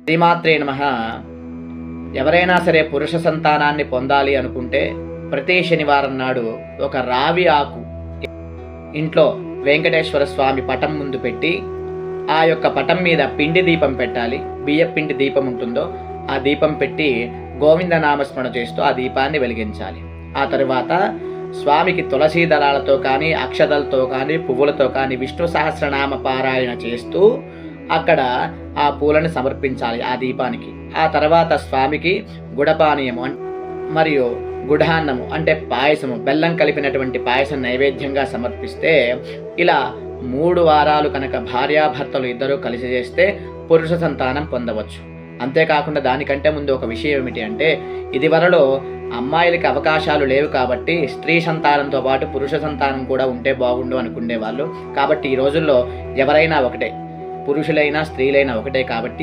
శ్రీమాత్రే నమః. ఎవరైనా సరే పురుష సంతానాన్ని పొందాలి అనుకుంటే ప్రతి శనివారం నాడు ఒక రావి ఆకు ఇంట్లో వెంకటేశ్వర స్వామి పటం ముందు పెట్టి ఆ యొక్క పటం మీద పిండి దీపం పెట్టాలి. బియ్య పిండి దీపం ఉంటుందో ఆ దీపం పెట్టి గోవింద నామస్మరణ చేస్తూ ఆ దీపాన్ని వెలిగించాలి. ఆ తరువాత స్వామికి తులసీ దళాలతో కానీ అక్షతలతో కానీ పువ్వులతో కానీ విష్ణు సహస్రనామ పారాయణ చేస్తూ అక్కడ ఆ పూలను సమర్పించాలి ఆ దీపానికి. ఆ తర్వాత స్వామికి గుడపానీయము మరియు గుడాన్నము అంటే పాయసము, బెల్లం కలిపినటువంటి పాయసం నైవేద్యంగా సమర్పిస్తే ఇలా 3 వారాలు కనుక భార్యాభర్తలు ఇద్దరూ కలిసి చేస్తే పురుష సంతానం పొందవచ్చు. అంతేకాకుండా దానికంటే ముందు ఒక విషయం ఏమిటి అంటే, ఇదివరలో అమ్మాయిలకి అవకాశాలు లేవు కాబట్టి స్త్రీ సంతానంతో పాటు పురుష సంతానం కూడా ఉంటే బాగుండు అనుకునేవాళ్ళు. కాబట్టి ఈ రోజుల్లో ఎవరైనా ఒకటే, పురుషులైనా స్త్రీలైనా ఒకటే కాబట్టి